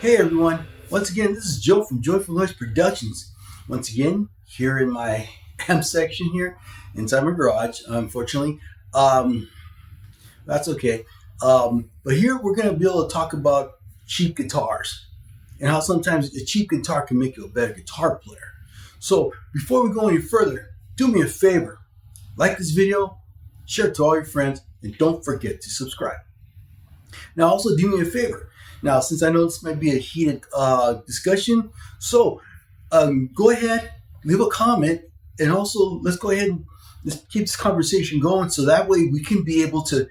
Hey everyone, once again this is Joe from Joyful Noise Productions. Once again, here in my amp section here, inside my garage, unfortunately. That's okay. But here we're going to be able to talk about cheap guitars and how sometimes a cheap guitar can make you a better guitar player. So before we go any further, do me a favor, like this video, share it to all your friends, and don't forget to subscribe. Now also do me a favor. Now, since I know this might be a heated discussion, so go ahead, leave a comment, and also let's go ahead and let's keep this conversation going so that way we can be able to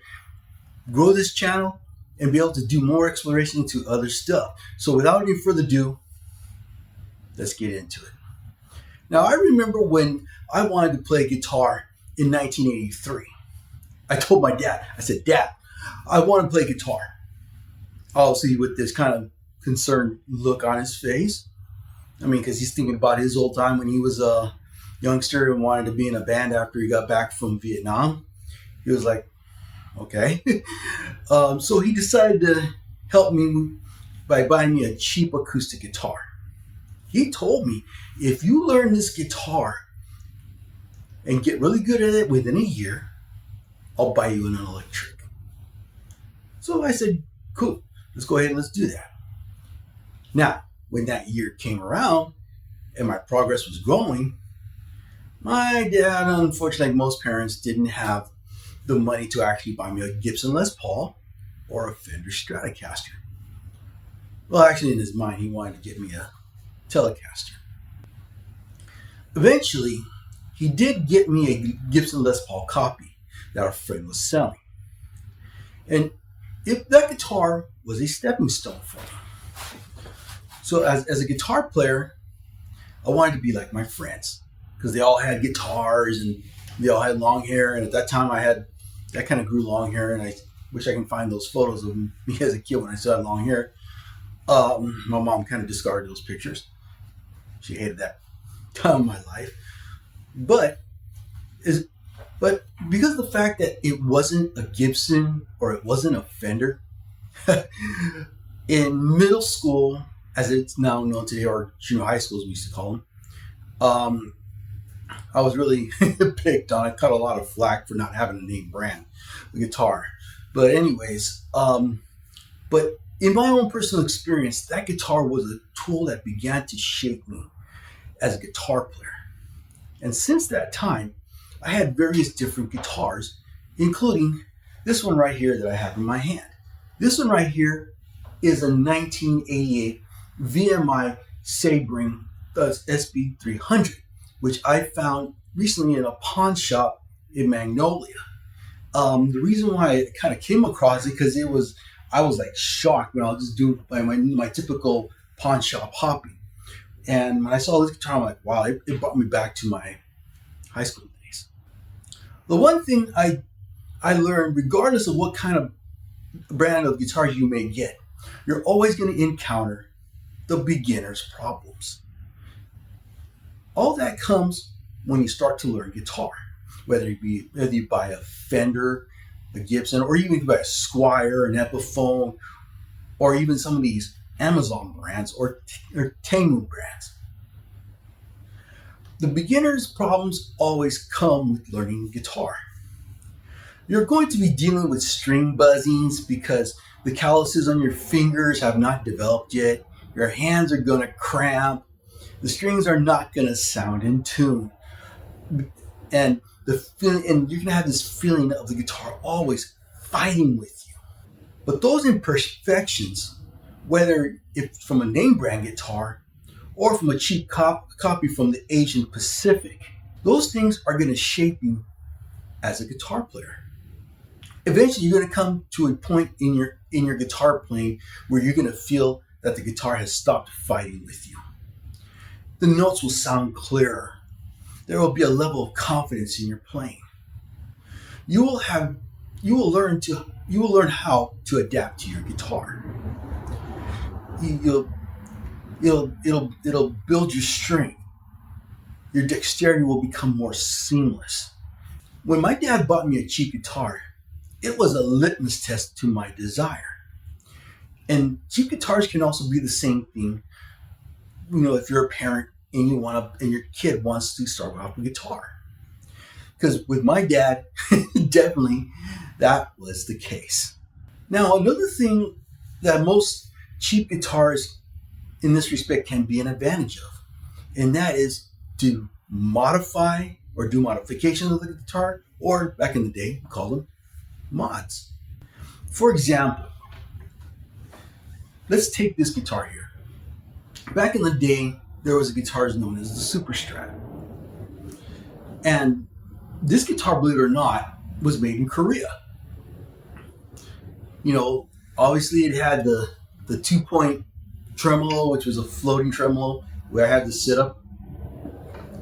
grow this channel and be able to do more exploration into other stuff. So without any further ado, let's get into it. Now, I remember when I wanted to play guitar in 1983. I told my dad, I said, "Dad, I want to play guitar." Obviously with this kind of concerned look on his face. I mean, because he's thinking about his old time when he was a youngster and wanted to be in a band after he got back from Vietnam. He was like, okay. So he decided to help me by buying me a cheap acoustic guitar. He told me, if you learn this guitar and get really good at it within a year, I'll buy you an electric. So I said, cool. Let's go ahead and let's do that. Now, when that year came around and my progress was growing, my dad, unfortunately, like most parents, didn't have the money to actually buy me a Gibson Les Paul or a Fender Stratocaster. Well, actually, in his mind, he wanted to get me a Telecaster. Eventually, he did get me a Gibson Les Paul copy that a friend was selling. And if that guitar was a stepping stone for me. So as a guitar player, I wanted to be like my friends because they all had guitars and they all had long hair. And at that time I kind of grew long hair, and I wish I can find those photos of me as a kid when I still had long hair. My mom kind of discarded those pictures. She hated that time of my life. But because of the fact that it wasn't a Gibson or it wasn't a Fender, in middle school, as it's now known today, or junior high school as we used to call them, I was really picked on. I cut a lot of flack for not having a name brand guitar. But anyways, but in my own personal experience, that guitar was a tool that began to shape me as a guitar player. And since that time, I had various different guitars, including this one right here that I have in my hand. This one right here is a 1988 VMI Sebring SB300, which I found recently in a pawn shop in Magnolia. The reason why I kind of came across it because I was like shocked when I was just doing my typical pawn shop hopping. And when I saw this guitar, I'm like, wow, it brought me back to my high school days. The one thing I learned, regardless of what kind of brand of guitar you may get, you're always going to encounter the beginner's problems. All that comes when you start to learn guitar, whether you buy a Fender, a Gibson, or even if you buy a Squier, an Epiphone, or even some of these Amazon brands or Temu brands. The beginner's problems always come with learning guitar. You're going to be dealing with string buzzings because the calluses on your fingers have not developed yet. Your hands are going to cramp. The strings are not going to sound in tune. And you're going to have this feeling of the guitar always fighting with you. But those imperfections, whether it's from a name brand guitar or from a cheap copy from the Asian Pacific, those things are going to shape you as a guitar player. Eventually, you're going to come to a point in your guitar playing where you're going to feel that the guitar has stopped fighting with you. The notes will sound clearer. There will be a level of confidence in your playing. You will learn how to adapt to your guitar. It'll build your strength. Your dexterity will become more seamless. When my dad bought me a cheap guitar, it was a litmus test to my desire. And cheap guitars can also be the same thing. If you're a parent and and your kid wants to start off with guitar. Because with my dad, definitely that was the case. Now, another thing that most cheap guitars in this respect can be an advantage of, and that is to modify or do modifications of the guitar, or back in the day, we called them mods. For example, let's take this guitar here. Back in the day, there was a guitar known as the Super Strat. And this guitar, believe it or not, was made in Korea. Obviously it had the 2-point tremolo, which was a floating tremolo, where I had the sit-up.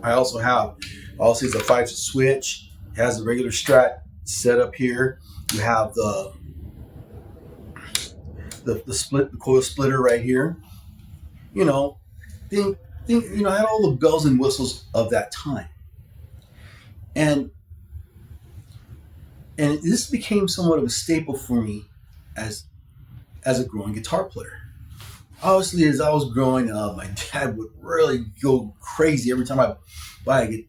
I also it's a 5 switch. It has the regular Strat set up here. You have the coil splitter right here. I had all the bells and whistles of that time. And this became somewhat of a staple for me as a growing guitar player. Obviously, as I was growing up, my dad would really go crazy every time he buy me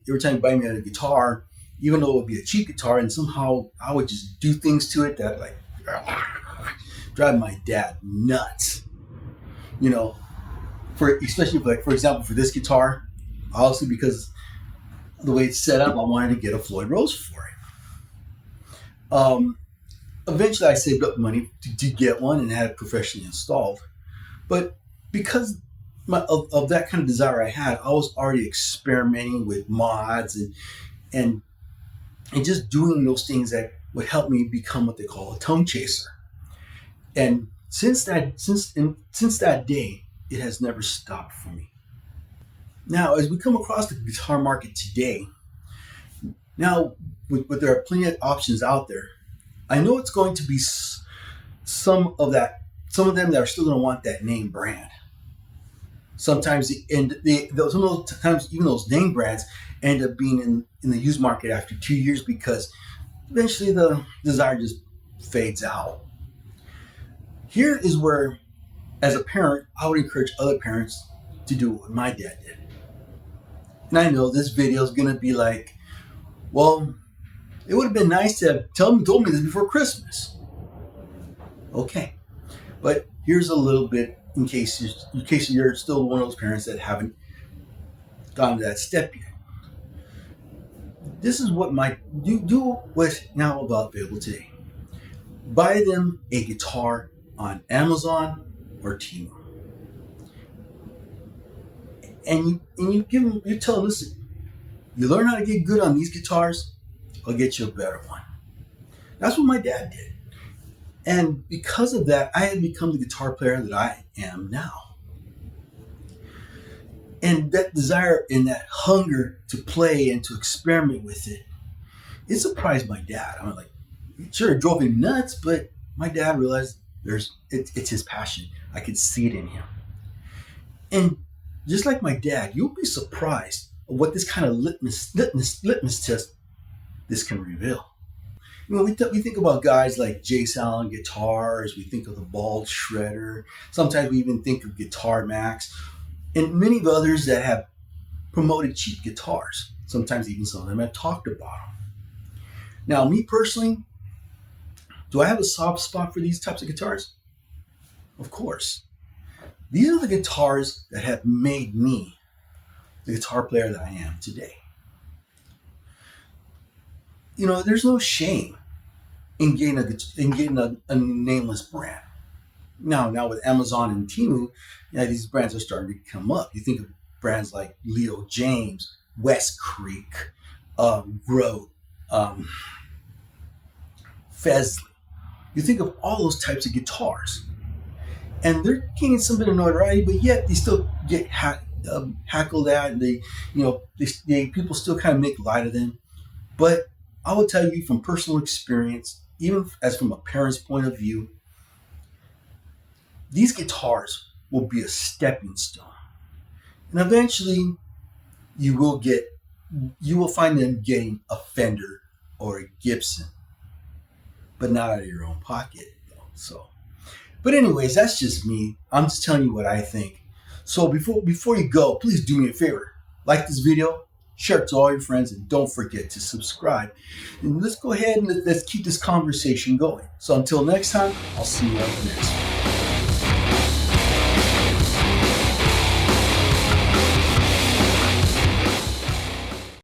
a guitar, even though it would be a cheap guitar, and somehow I would just do things to it that drive my dad nuts. Especially for example, for this guitar, obviously because the way it's set up, I wanted to get a Floyd Rose for it. Eventually, I saved up money to get one and had it professionally installed. But because of that kind of desire I had, I was already experimenting with mods and just doing those things that would help me become what they call a tone chaser. And since that day, it has never stopped for me. Now, as we come across the guitar market today, now with there are plenty of options out there, I know it's going to be some of them that are still going to want that name brand. Sometimes even those name brands end up being in the used market after 2 years because eventually the desire just fades out. Here is where, as a parent, I would encourage other parents to do what my dad did. And I know this video is going to be like, well, it would have been nice to have told me this before Christmas. Okay, but here's a little bit in case you're still one of those parents that haven't gone to that step yet. This is what what's now available today. Buy them a guitar on Amazon or Temu, and you tell them, listen, you learn how to get good on these guitars, I'll get you a better one. That's what my dad did. And because of that, I had become the guitar player that I am now. And that desire and that hunger to play and to experiment with it surprised my dad. I'm like, sure, it drove him nuts, but my dad realized it's his passion. I could see it in him. And just like my dad, you'll be surprised at what this kind of litmus test this can reveal. We think about guys like J Sound Guitars, we think of the Bald Shredder, sometimes we even think of Guitar Max, and many of others that have promoted cheap guitars. Sometimes even some of them have talked about them. Now, me personally, do I have a soft spot for these types of guitars? Of course. These are the guitars that have made me the guitar player that I am today. There's no shame in getting a nameless brand. Now with Amazon and Temu, these brands are starting to come up. You think of brands like Leo James, West Creek, Grote, Fesley. You think of all those types of guitars, and they're gaining some bit of notoriety, but yet they still get hackled at, and people still kind of make light of them. But I will tell you from personal experience, even as from a parent's point of view, these guitars will be a stepping stone. And eventually you will find them getting a Fender or a Gibson, but not out of your own pocket. So But anyways, that's just me. I'm just telling you what I think. So before you go, please do me a favor. Like this video, share it to all your friends, and don't forget to subscribe. And let's go ahead and let's keep this conversation going. So until next time, I'll see you on the next one.